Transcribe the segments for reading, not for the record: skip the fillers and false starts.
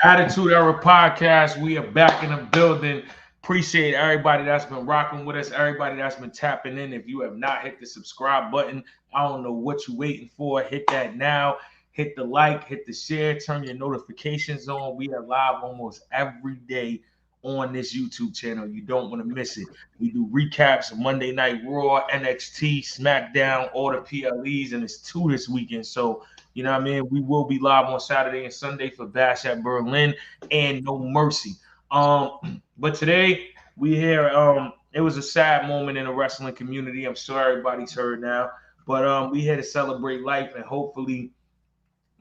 Attitude Era Podcast. We are back in the building. Appreciate everybody that's been rocking with us, everybody that's been tapping in. If you have not hit the subscribe button, I don't know what you're waiting for. Hit that now. Hit the like, hit the share, turn your notifications on. We are live almost every day on this YouTube channel. You don't want to miss it. We do recaps of Monday Night Raw, NXT, SmackDown, all the PLEs, and it's two this weekend. So you know what I mean? We will be live on Saturday and Sunday for Bash at Berlin and No Mercy. But today we here. It was a sad moment in the wrestling community. I'm sure everybody's heard now. But we here to celebrate life and hopefully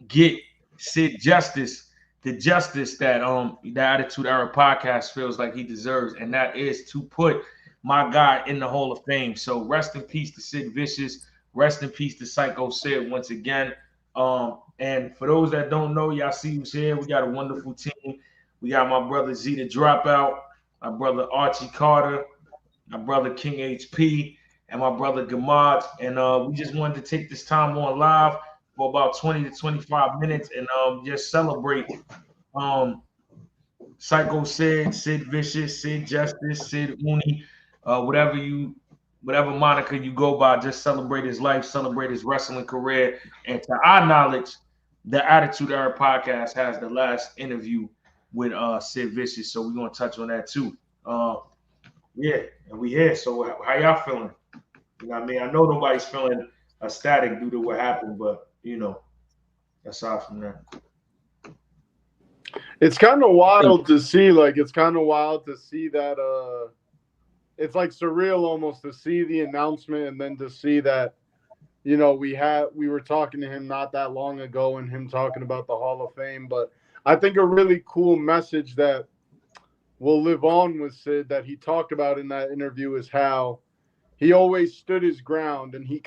get Sid Justice, the justice that the Attitude Era podcast feels like he deserves, and that is to put my guy in the Hall of Fame. So rest in peace to Sid Vicious. Rest in peace to Sycho Sid once again. And for those that don't know, y'all see who's here. We got a wonderful team. We got my brother Z the Dropout, my brother Archie Carter, my brother King HP, and my brother Gamad. And we just wanted to take this time on live for about 20 to 25 minutes and just celebrate Sycho Sid, Sid Vicious, Sid Justice, Sid EUDY, whatever moniker you go by, just celebrate his life, celebrate his wrestling career. And to our knowledge, the Attitude Era podcast has the last interview with Sid Vicious, so we're gonna touch on that too. Yeah, and we here. So how y'all feeling? You know what I mean? I know nobody's feeling ecstatic due to what happened, but you know, aside from that. It's kind of wild to see. Like, it's kind of wild to see that. It's like surreal almost to see the announcement and then to see that, you know, we were talking to him not that long ago and him talking about the Hall of Fame. But I think a really cool message that will live on with Sid that he talked about in that interview is how he always stood his ground and he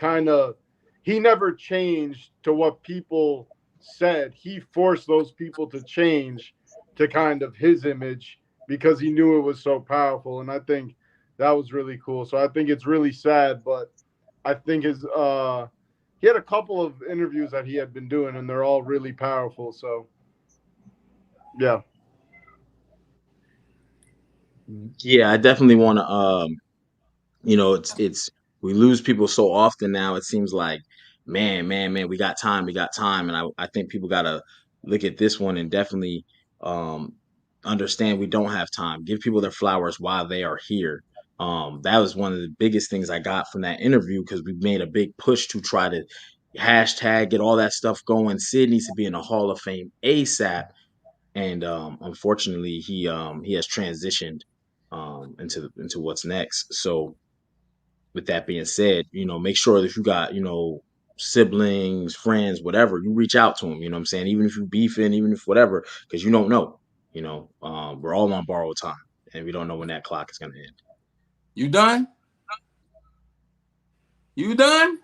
never changed to what people said. He forced those people to change to kind of his image because he knew it was so powerful. And I think that was really cool. So I think it's really sad, but I think he had a couple of interviews that he had been doing and they're all really powerful. So yeah. Yeah, I definitely want to it's we lose people so often now. It seems like man, we got time, and I think people gotta look at this one and definitely um understand we don't have time. Give people their flowers while they are here. That was one of the biggest things I got from that interview because we made a big push to try to hashtag get all that stuff going. Sid needs to be in the Hall of Fame ASAP, and unfortunately he has transitioned into what's next. So with that being said, make sure that you got, siblings, friends, whatever, you reach out to them, you know what I'm saying? Even if you beefing, even if whatever, because you don't know, we're all on borrowed time and we don't know when that clock is going to end. You done? You done?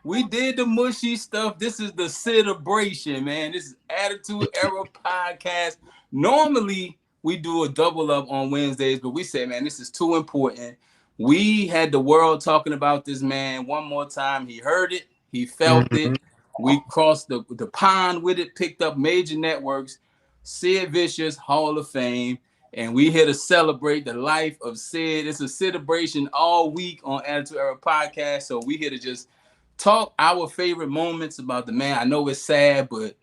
We did the mushy stuff. This is the celebration, man. This is Attitude Era Podcast. Normally, we do a double up on Wednesdays, but we said, man, this is too important. We had the world talking about this man one more time. He heard it. He felt it. We crossed the pond with it, picked up major networks. Sid Vicious, Hall of Fame. And we here to celebrate the life of Sid. It's a celebration all week on Attitude Era Podcast. So we here to just talk our favorite moments about the man. I know it's sad, but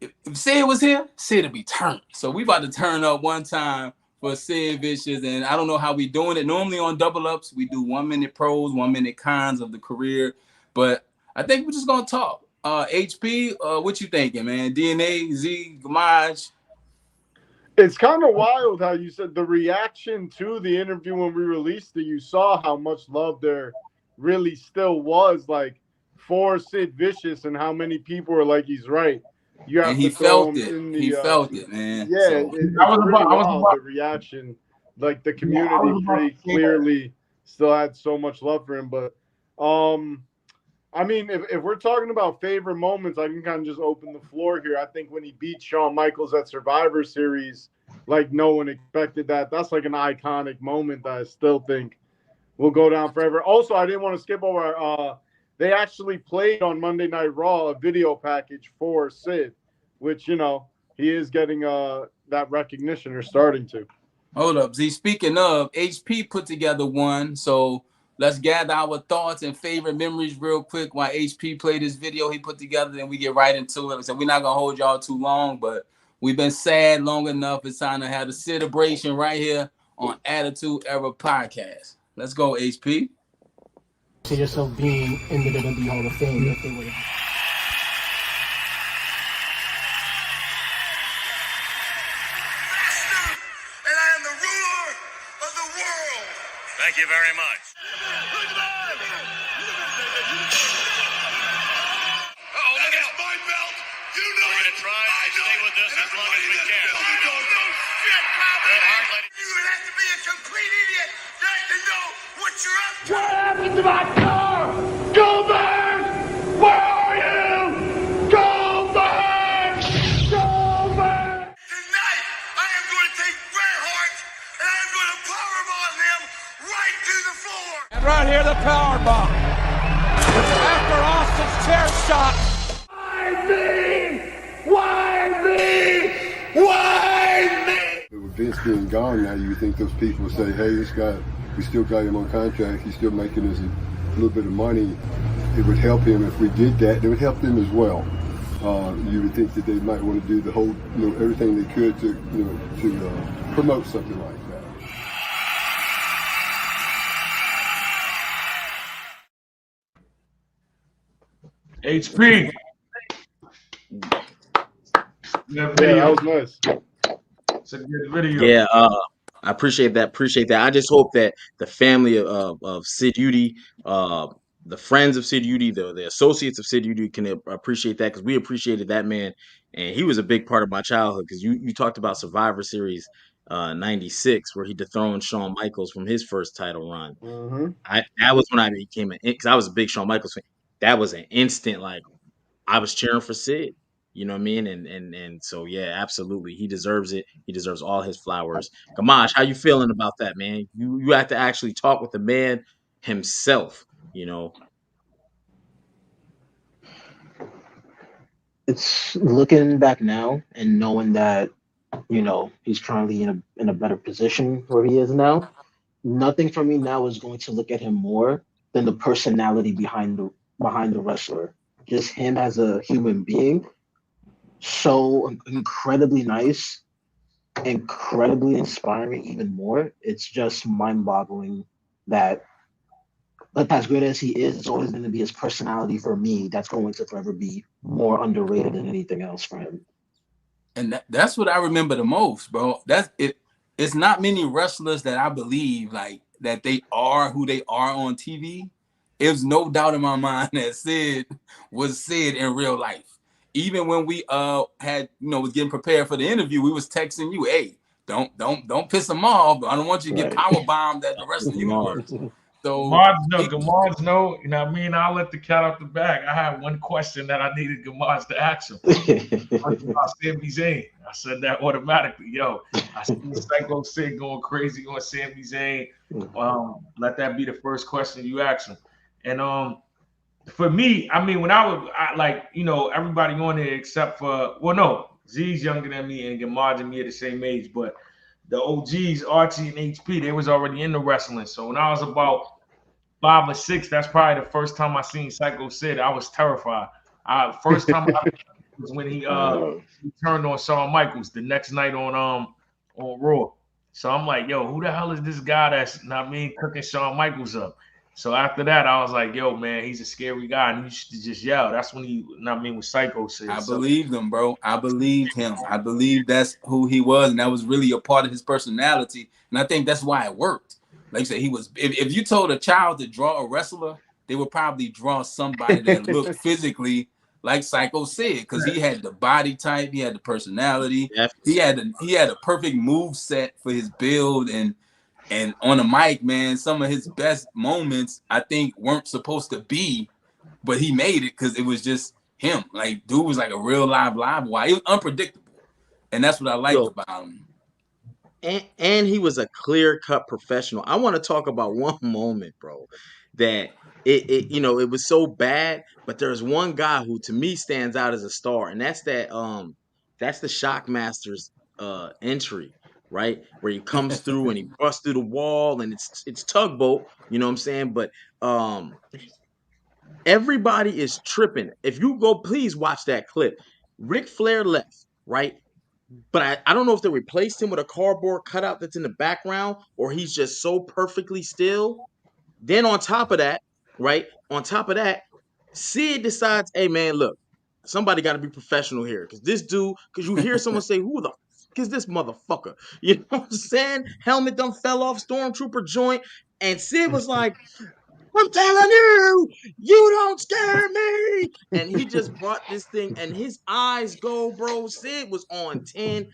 if Sid was here, Sid would be turned. So we about to turn up one time for Sid Vicious, and I don't know how we doing it. Normally on double ups, we do 1 minute pros, 1 minute cons of the career, but I think we're just gonna talk. HP, what you thinking, man? DNA, Z, Gamaj. It's kind of wild how you said the reaction to the interview when we released it. You saw how much love there really still was, like, for Sid Vicious, and how many people were like, he's right. You have and he to throw felt him it. in the, he felt it, man. Yeah, so, it's really wild, the reaction. Like, the community pretty clearly still had so much love for him. But, I mean, if we're talking about favorite moments, I can kind of just open the floor here. I think when he beat Shawn Michaels at Survivor Series, like, no one expected that. That's like an iconic moment that I still think will go down forever. Also, I didn't want to skip over. They actually played on Monday Night Raw a video package for Sid. which he is getting that recognition or starting to. Hold up, Z. Speaking of, HP put together one, so let's gather our thoughts and favorite memories real quick while HP played this video he put together, and we get right into it. So we're not gonna hold y'all too long, but we've been sad long enough. It's time to have the celebration right here on Attitude Era Podcast. Let's go, HP. See yourself being in the WWE Hall of Fame if they were. Thank you very much. Uh-oh, look at my belt. You know we're going to try and stay with this as long as we can. You don't know shit, Bobby. You have to be a complete idiot not to know what you're up to. What happened to my car? Goldberg! Where are you? Goldberg! Goldberg! Tonight, I am going to take Bret Hart and I am going to powerbomb him right to the floor. And right here, the power bomb. After Austin's chair shot. Why me? Why me? Why me? With Vince being gone now, you would think those people would say, hey, this guy, we still got him on contract. He's still making us a little bit of money. It would help him if we did that. It would help them as well. You would think that they might want to do the whole, everything they could to promote something like that. HP. Yeah, that was nice. It's a good video. Yeah, I appreciate that. I just hope that the family of Sid Eudy, the friends of Sid Eudy, the associates of Sid Eudy can appreciate that, because we appreciated that man, and he was a big part of my childhood. Because you talked about Survivor Series '96, where he dethroned Shawn Michaels from his first title run. Mm-hmm. That was when I became because I was a big Shawn Michaels fan. That was an instant, like, I was cheering for Sid. You know what I mean? And so, yeah, absolutely. He deserves it. He deserves all his flowers. Gamash, how you feeling about that, man? You have to actually talk with the man himself, It's looking back now and knowing that, he's currently in a better position where he is now. Nothing for me now is going to look at him more than the personality behind the wrestler. Just him as a human being. So incredibly nice, incredibly inspiring even more. It's just mind-boggling that, but as good as he is, it's always going to be his personality for me that's going to forever be more underrated than anything else for him. And that's what I remember the most, bro. That's it. It's not many wrestlers that I believe like that they are who they are on TV. There's no doubt in my mind that Sid was Sid in real life. Even when we had was getting prepared for the interview, we was texting you, hey, don't piss him off. I don't want you to get power bombed at the rest of the universe. So Gamar's no, you know what I mean? I'll let the cat out the bag. I had one question that I needed Gamar's to ask him. About Sami Zayn. I said that automatically. Yo, I see Sycho Sid going crazy on Sami Zayn. Let that be the first question you ask him. And for me, I mean, when everybody on there except for, Z's younger than me and Gamaj and me are the same age, but the OGs, Archie and HP, they was already into wrestling. So when I was about 5 or 6, that's probably the first time I seen Sycho Sid. I was terrified. First time I was when he turned on Shawn Michaels the next night on Raw. So I'm like, yo, who the hell is this guy that's cooking Shawn Michaels up? So after that, I was like, yo, man, he's a scary guy, and you should just yell. That's when when Sycho Sid. I believed him, bro. I believed him. I believed that's who he was, and that was really a part of his personality. And I think that's why it worked. Like you said, he was. If you told a child to draw a wrestler, they would probably draw somebody that looked physically like Sycho Sid, because he had the body type, he had the personality, he had a perfect move set for his build, and on the mic, man, some of his best moments I think weren't supposed to be, but he made it because it was just him. Like, dude was like a real live wire. He was unpredictable, and that's what I liked about him. And he was a clear-cut professional. I want to talk about one moment, bro, that it was so bad, but there's one guy who to me stands out as a star, and that's that That's the Shockmaster's entry, right? Where he comes through and he busts through the wall, and it's tugboat, you know what I'm saying? But everybody is tripping. If you go, please watch that clip. Ric Flair left, right? But I don't know if they replaced him with a cardboard cutout that's in the background, or he's just so perfectly still. Then on top of that, right? On top of that, Sid decides, hey man, look, somebody got to be professional here. Cause this dude, cause you hear someone say, who the fuck is this motherfucker? You know what I'm saying? Helmet done fell off, stormtrooper joint. And Sid was like, I'm telling you, you don't scare me. And he just brought this thing, and his eyes go, bro. Sid was on 10,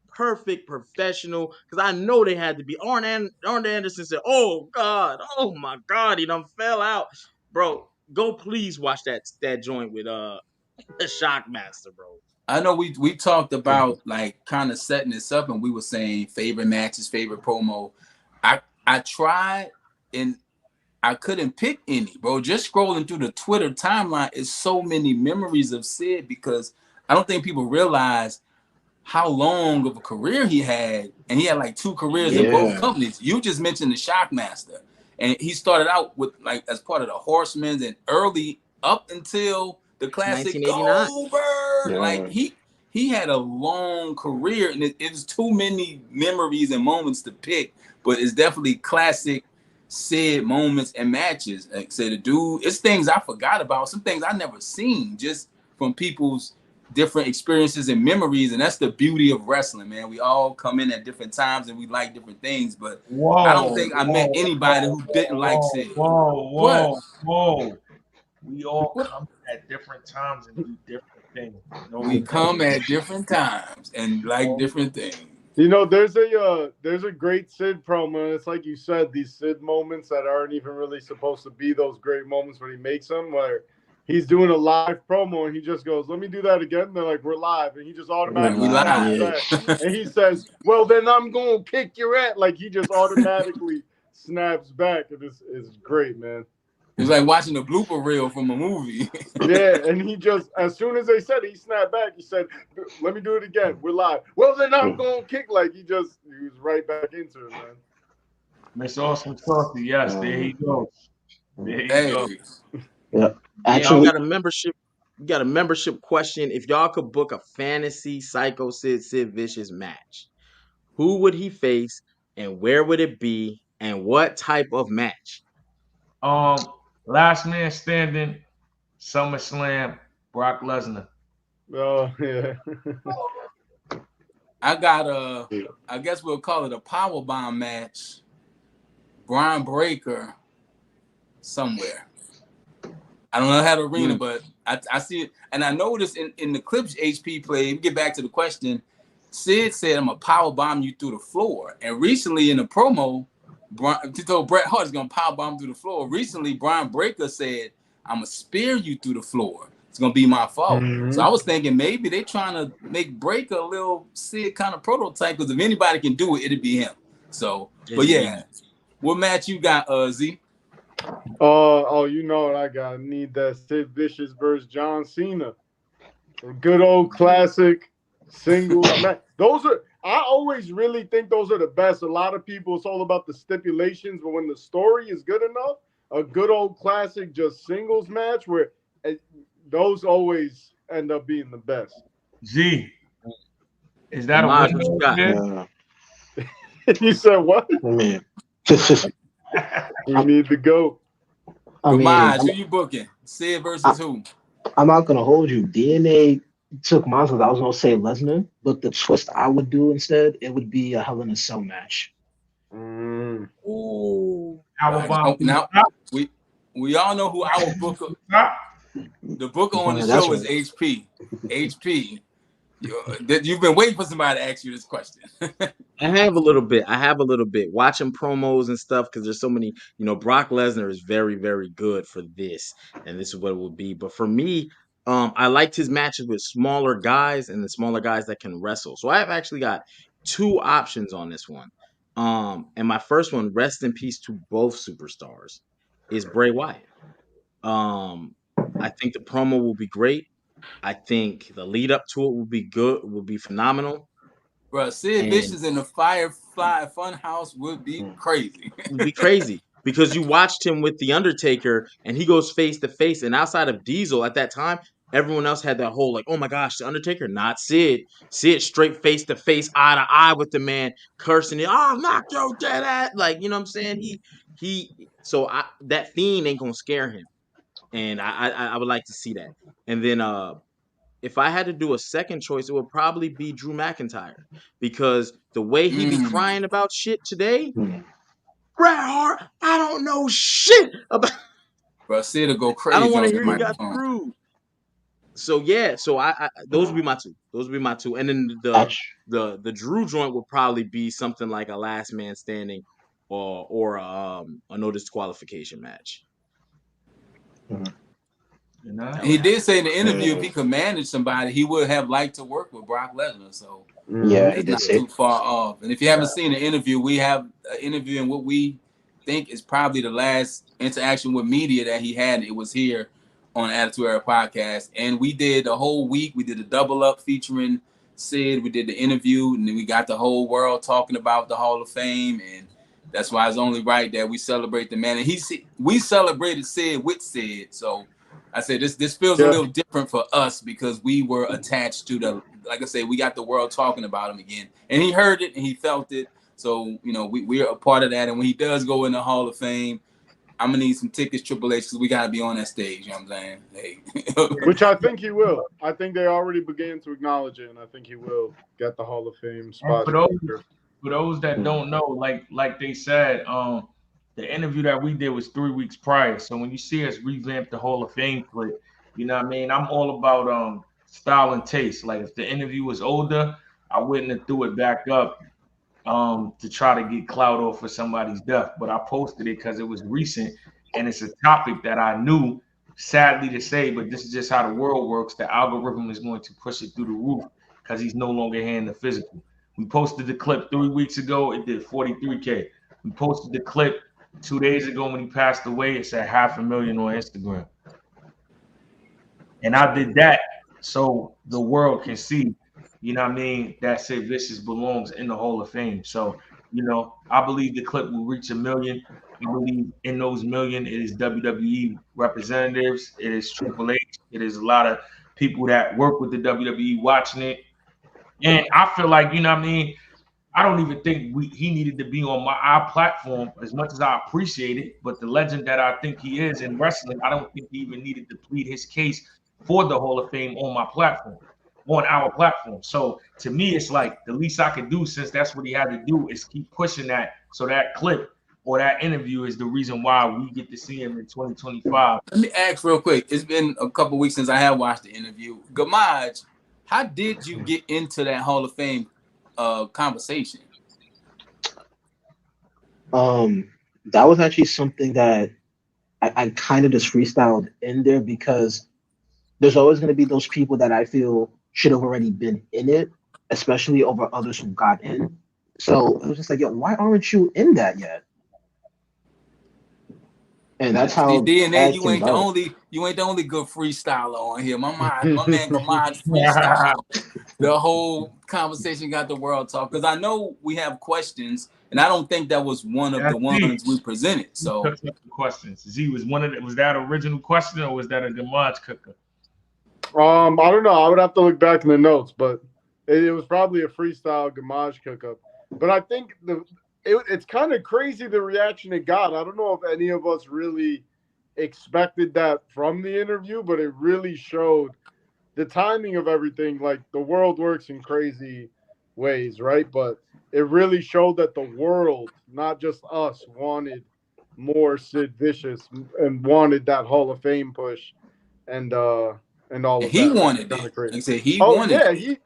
perfect professional. Because I know they had to be. Arn Anderson said, oh God, oh my God, he done fell out. Bro, go please watch that joint with the Shockmaster, bro. I know we talked about like kind of setting this up, and we were saying favorite matches, favorite promo. I tried and I couldn't pick any, bro. Just scrolling through the Twitter timeline is so many memories of Sid, because I don't think people realize how long of a career he had, and he had like 2 careers in both companies. You just mentioned the Shockmaster, and he started out with like as part of the Horsemen, and early up until the classic 1989. Goldberg. Like he had a long career, and it's too many memories and moments to pick, but it's definitely classic Sid moments and matches. Like say the dude, it's things I forgot about, some things I never seen just from people's different experiences and memories, and that's the beauty of wrestling, man. We all come in at different times and we like different things, but I don't think I met anybody who didn't like Sid. What? We all come at different times and do different things. We come at different times and like different things. You know, there's a great Sid promo. It's like you said, these Sid moments that aren't even really supposed to be those great moments when he makes them, where he's doing a live promo and he just goes, let me do that again. And they're like, we're live. And he just automatically snaps. And he says, well, then I'm going to kick your ass. Like he just automatically snaps back. And it's great, man. It's like watching a blooper reel from a movie. Yeah, and he just, as soon as they said it, he snapped back. He said, let me do it again. We're live. Well, then I'm going to kick. Like he was right back into it, man. Miss Awesome Saucy, yes, there he goes. There he goes. Yeah. Actually, we got a membership question. If y'all could book a fantasy Sycho Sid Vicious match, who would he face and where would it be and what type of match? Last man standing, SummerSlam, Brock Lesnar. Oh yeah. I got I guess we'll call it a powerbomb match. Brian Breaker somewhere. I don't know how to arena, but I see it, and I noticed in the clips HP played. We get back to the question. Sid said, "I'm gonna power bomb you through the floor." And recently in the promo, he told Bret Hart is gonna power bomb through the floor. Recently, Brian Breaker said, "I'm gonna spear you through the floor. It's gonna be my fault." So I was thinking maybe they trying to make Breaker a little Sid kind of prototype, because if anybody can do it, it'd be him. So, but yeah, what match you got, Z? Oh, you know what I got? I need that Sid Vicious versus John Cena. A good old classic singles match. Those are, I always really think those are the best. A lot of people, it's all about the stipulations, but when the story is good enough, a good old classic just singles match where those always end up being the best. Z, is that a Yeah. You said what? I mean, You need to go. I mean, who you booking? Sid versus who? I'm not gonna hold you. DNA took mine, because I was gonna say Lesnar, but the twist I would do instead, it would be a Hell in a Cell match. Ooh. Now we all know who our booker. The booker on the show is HP. HP. You've been waiting for somebody to ask you this question. I have a little bit. Watching promos and stuff, because there's so many. You know, Brock Lesnar is very, very good for this, and this is what it will be. But for me, I liked his matches with smaller guys and the smaller guys that can wrestle. So I have actually got 2 options on this one. And my first one, rest in peace to both superstars, is Bray Wyatt. I think the promo will be great. I think the lead up to it will be good, will be phenomenal. Bro, Sid Vicious in the Firefly Funhouse would be crazy. It would be crazy because you watched him with The Undertaker and he goes face to face. And outside of Diesel at that time, everyone else had that whole like, oh my gosh, The Undertaker, not Sid. Sid straight face to face, eye to eye with the man, cursing it. Oh, knock your dead ass. Like, you know what I'm saying? So that fiend ain't gonna scare him. And I would like to see that. And then if I had to do a second choice, it would probably be Drew McIntyre because the way he be crying about shit today, Bret Hart, I don't know shit about. Bro, Sid will go crazy. I don't want to on hear the you got microphone. through. So yeah, I those would be my two. Those would be my two, and then the Drew joint would probably be something like a last man standing, or a no disqualification match. He did say in the interview if he could manage somebody, he would have liked to work with Brock Lesnar. So yeah, he it's did not say too far off. And if you haven't seen the interview, we have an interview in what we think is probably the last interaction with media that he had. It was here on Attitude Era Podcast. And we did the whole week. We did a double up featuring Sid. We did the interview, and then we got the whole world talking about the Hall of Fame. And that's why it's only right that we celebrate the man. And we celebrated Sid with Sid. So I said this feels a little different for us because we were attached to the, like I said, we got the world talking about him again. And he heard it and he felt it. So, you know, we're a part of that. And when he does go in the Hall of Fame, I'm going to need some tickets, Triple H, because we got to be on that stage. You know what I'm saying? Hey. Which I think he will. I think they already began to acknowledge it, and I think he will get the Hall of Fame spot. For those that don't know, like they said, the interview that we did was 3 weeks prior. So when you see us revamp the Hall of Fame clip, you know what I mean? I'm all about style and taste. Like if the interview was older, I wouldn't have threw it back up to try to get clout off for somebody's death. But I posted it because it was recent and it's a topic that I knew, sadly to say, but this is just how the world works. The algorithm is going to push it through the roof because he's no longer here in the physical. We posted the clip 3 weeks ago. It did 43K. We posted the clip 2 days ago when he passed away. It's at 500,000 on Instagram. And I did that so the world can see, you know what I mean, that Sid Vicious belongs in the Hall of Fame. So, you know, I believe the clip will reach 1 million. I believe in those million, it is WWE representatives, it is Triple H, it is a lot of people that work with the WWE watching it. And I feel like, you know what I mean, I don't even think he needed to be on our platform as much as I appreciate it. But the legend that I think he is in wrestling, I don't think he even needed to plead his case for the Hall of Fame on my platform, on our platform. So to me, it's like the least I could do, since that's what he had to do, is keep pushing that. So that clip or that interview is the reason why we get to see him in 2025. Let me ask real quick. It's been a couple weeks since I have watched the interview. Gamaj, how did you get into that Hall of Fame conversation? That was actually something that I kind of just freestyled in there because there's always going to be those people that I feel should have already been in it, especially over others who got in. So it was just like, yo, why aren't you in that yet? And that's how DNA, you ain't the only good freestyler on here. My man Gamaj freestyle. The whole conversation got the world talk. Because I know we have questions, and I don't think that was one of the ones we presented. So questions. Was that original question or was that a Gamaj cooker? I don't know. I would have to look back in the notes, but it was probably a freestyle Gamaj cookup. But I think it's kind of crazy the reaction it got. I don't know if any of us really expected that from the interview, but it really showed the timing of everything. Like the world works in crazy ways, right? But it really showed that the world, not just us, wanted more Sid Vicious and wanted that Hall of Fame push and all of he that. Wanted it. Like I said, he wanted it.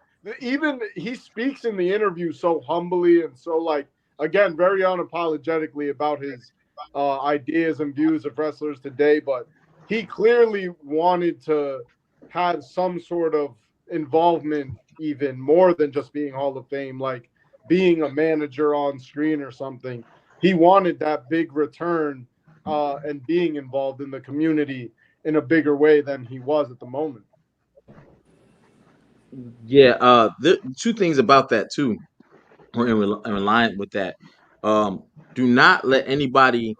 He speaks in the interview so humbly and so like, again, very unapologetically about his ideas and views of wrestlers today, but he clearly wanted to have some sort of involvement, even more than just being Hall of Fame, like being a manager on screen or something. He wanted that big return and being involved in the community in a bigger way than he was at the moment. Yeah, the two things about that too, or in line with that. Do not let anybody.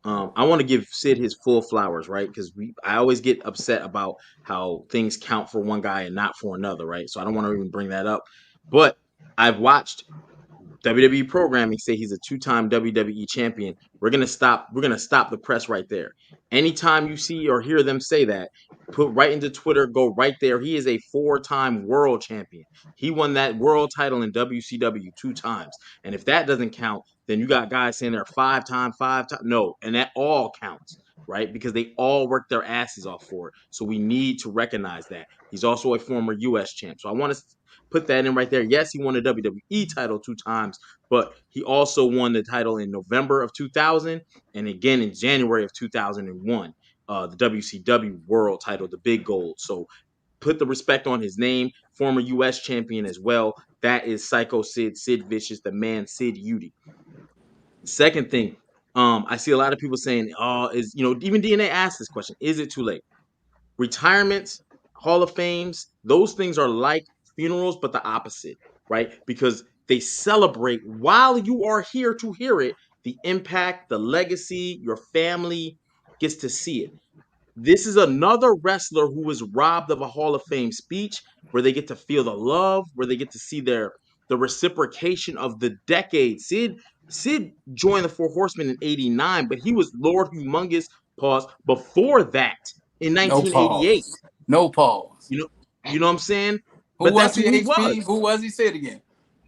I want to give Sid his full flowers, right? Because I always get upset about how things count for one guy and not for another, right? So I don't want to even bring that up. But I've watched WWE programming say he's a two-time WWE champion. We're gonna stop. We're gonna stop the press right there. Anytime you see or hear them say that, put right into Twitter. Go right there. He is a four-time world champion. He won that world title in WCW 2 times. And if that doesn't count, then you got guys saying they're five-time, five-time. No, and that all counts, right? Because they all work their asses off for it. So we need to recognize that. He's also a former US champ. So I want to put that in right there. Yes, he won the WWE title 2 times, but he also won the title in November of 2000 and again in January of 2001, the WCW World title, the big gold. So put the respect on his name, former U.S. champion as well. That is Sycho Sid, Sid Vicious, the man Sid EUDY. Second thing, I see a lot of people saying, "Oh, even DNA asked this question: Is it too late?" Retirements, Hall of Fames, those things are like funerals, but the opposite, right? Because they celebrate while you are here to hear it, the impact, the legacy, your family gets to see it. This is another wrestler who was robbed of a Hall of Fame speech where they get to feel the love, where they get to see the reciprocation of the decade. Sid joined the Four Horsemen in '89, but he was Lord Humongous pause before that in No 1988. pause. No pause. You know, you know what I'm saying? Who But was that's he, who he HP? was. Who was he? Say it again.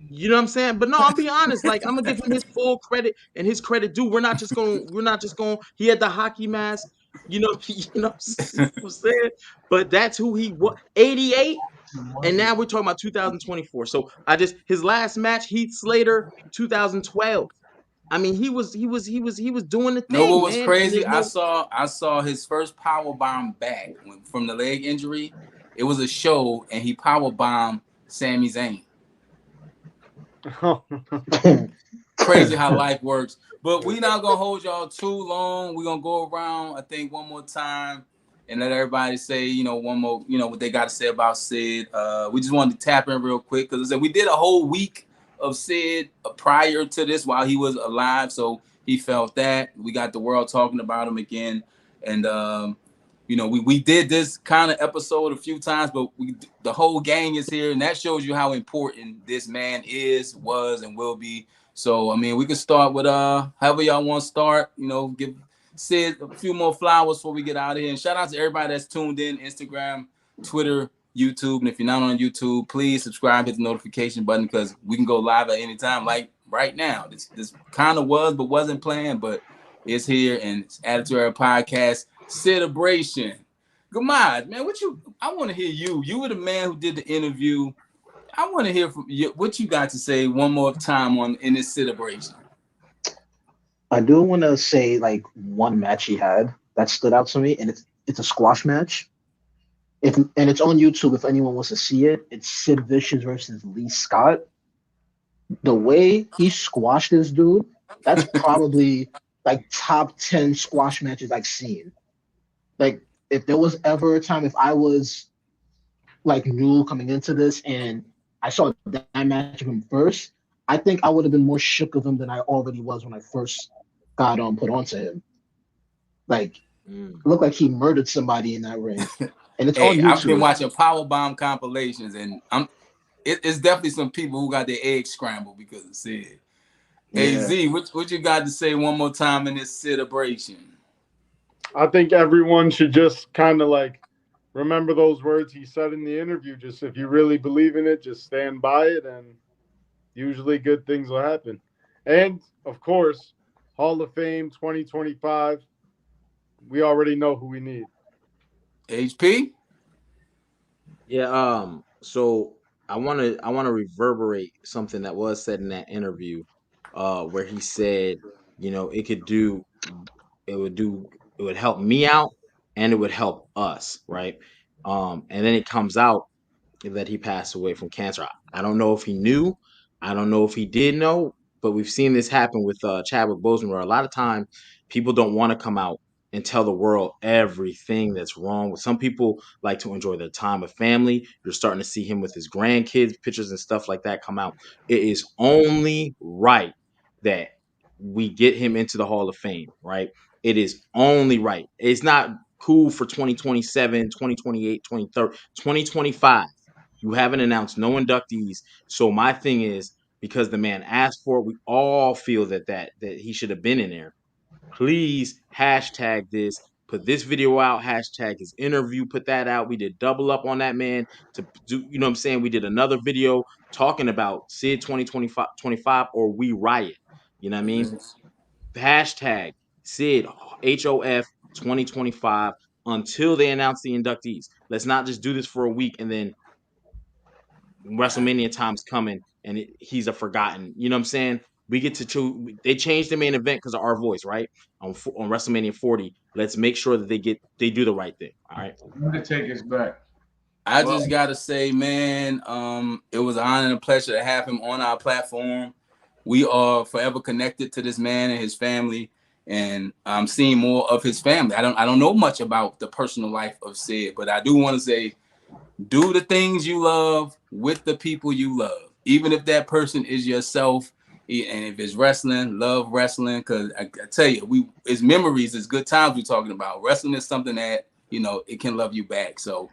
You know what I'm saying? But no, I'll be honest. Like I'm gonna give him his full credit and his credit due. We're not just going. He had the hockey mask. You know, you know what I'm saying? But that's who he was. 88, and now we're talking about 2024. So his last match, Heath Slater, 2012. I mean, he was doing the Know what thing, was man. And crazy? there's no I saw his first power bomb back from the leg injury. It was a show, and he power bombed Sami Zayn. Crazy how life works. But we not gonna hold y'all too long. We're gonna go around, I think, one more time and let everybody say, one more, what they got to say about Sid. We just wanted to tap in real quick because I said we did a whole week of Sid prior to this while he was alive, so he felt that. We got the world talking about him again, and we did this kind of episode a few times, but the whole gang is here, and that shows you how important this man was, and will be. So I mean, we can start with however y'all want to start. Give Sid a few more flowers before we get out of here. And shout out to everybody that's tuned in, Instagram, Twitter, YouTube. And if you're not on YouTube, please subscribe, hit the notification button because we can go live at any time, like right now. This kind of was, but wasn't planned, but it's here and it's added to our podcast, Celebration. Gamad, man, I want to hear you. You were the man who did the interview. I want to hear from you what you got to say one more time in this celebration. I do want to say like one match he had that stood out to me, and it's a squash match. And it's on YouTube if anyone wants to see it. It's Sid Vicious versus Lee Scott. The way he squashed this dude, that's probably like top 10 squash matches I've seen. Like if there was ever a time if I was like new coming into this and I saw that match of him first, I think I would have been more shook of him than I already was when I first got put onto him. Like it looked like he murdered somebody in that ring. And it's on YouTube. I've been watching Powerbomb compilations, and it's definitely some people who got their eggs scrambled because of Sid. Yeah. Hey Z, what you got to say one more time in this celebration? I think everyone should just kind of like remember those words he said in the interview. Just if you really believe in it, just stand by it, and usually good things will happen. And of course, Hall of Fame 2025. We already know who we need. HP? Yeah, so I wanna reverberate something that was said in that interview, where he said, it would help me out and it would help us, right? And then it comes out that he passed away from cancer. I don't know if he knew, I don't know if he did know, but we've seen this happen with Chadwick Boseman, where a lot of time people don't want to come out and tell the world everything that's wrong. Some people like to enjoy their time with family. You're starting to see him with his grandkids, pictures and stuff like that come out. It is only right that we get him into the Hall of Fame, right? It is only right. It's not cool for 2027, 2028, 2030, 2025. You haven't announced no inductees. So my thing is, because the man asked for it, we all feel that he should have been in there. Please hashtag this, put this video out, hashtag his interview, put that out. We did double up on that man to do, you know what I'm saying? We did another video talking about Sid 2025 or We Riot. You know what I mean? Hashtag Sid HOF 2025 until they announce the inductees. Let's not just do this for a week and then WrestleMania time's coming and he's a forgotten. You know what I'm saying? We get to choose. They changed the main event because of our voice, right? On WrestleMania 40. Let's make sure that they do the right thing. All right. I'm gonna take us back. I just gotta say, man, it was an honor and a pleasure to have him on our platform. We are forever connected to this man and his family, and I'm seeing more of his family. I don't know much about the personal life of Sid, but I do want to say, do the things you love with the people you love, even if that person is yourself. And if it's wrestling, love wrestling, because I tell you, it's memories, it's good times we're talking about. Wrestling is something that, you know, it can love you back. So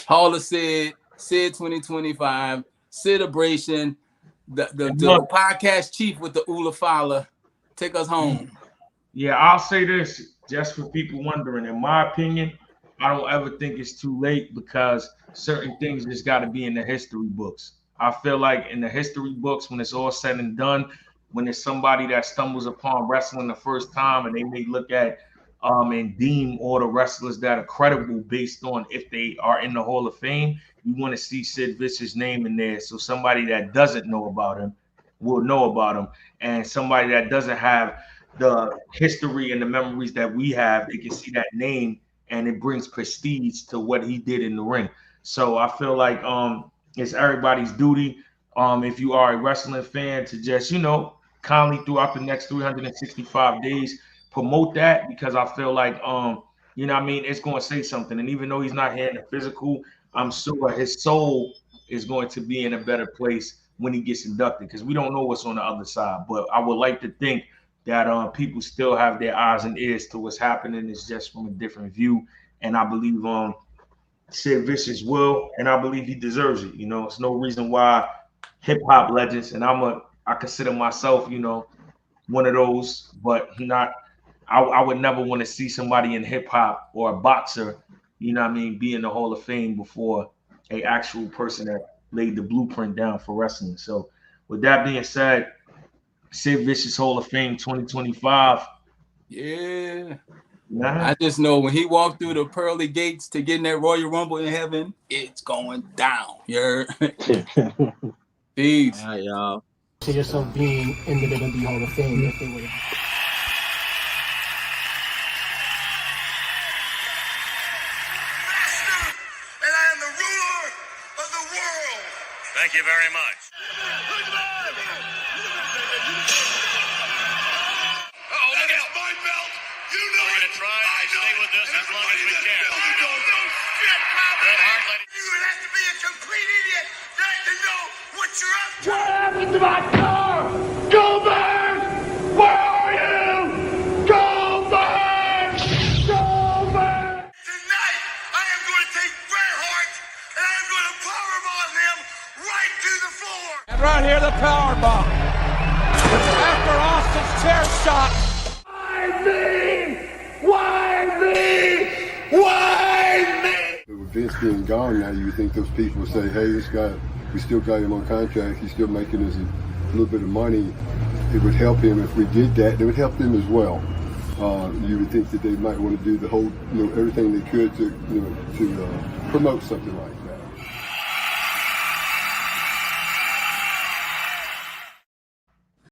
Hall of Sid 2025, Sidabration, the podcast chief with the Ula Fowler. Take us home. Yeah, I'll say this just for people wondering. In my opinion, I don't ever think it's too late because certain things just got to be in the history books. I feel like in the history books, when it's all said and done, when it's somebody that stumbles upon wrestling the first time and they may look at and deem all the wrestlers that are credible based on if they are in the Hall of Fame, you want to see Sid Vicious' name in there. So somebody that doesn't know about him will know about him. And somebody that doesn't have the history and the memories that we have, they can see that name and it brings prestige to what he did in the ring. So I feel like it's everybody's duty, if you are a wrestling fan, to just, you know, kindly throughout the next 365 days, promote that, because I feel like, you know what I mean, it's going to say something. And even though he's not here in the physical, I'm sure his soul is going to be in a better place when he gets inducted, because we don't know what's on the other side. But I would like to think that people still have their eyes and ears to what's happening. It's just from a different view. And I believe Sid Vicious will, and I believe he deserves it. You know, it's no reason why hip hop legends, and I consider myself, you know, one of those, but not. I would never want to see somebody in hip hop or a boxer, you know what I mean, be in the Hall of Fame before a actual person that laid the blueprint down for wrestling. So, with that being said, Sid Vicious Hall of Fame 2025. Yeah. Nah. I just know when he walked through the pearly gates to get in that Royal Rumble in heaven, it's going down. You heard? Peace. All right, y'all. See yourself being in the WWE Hall of Fame if they would have. Master, and I am the ruler of the world. Thank you very much. Look at my belt. You know we're gonna try and stay with this as long as we can. You have to be a complete idiot not to know what you're up to. What happened to my car? Go back! Where are you? Go back! Go back! Tonight, I am going to take Bret Hart and I am going to powerbomb him right to the floor. And right here, the power bomb. After Austin's chair shot. Why me? Why me? Why me? With Vince being gone now, you would think those people would say, hey, this guy, we still got him on contract. He's still making us a little bit of money. It would help him if we did that. It would help them as well. You would think that they might want to do the whole, you know, everything they could to, you know, to promote something like that.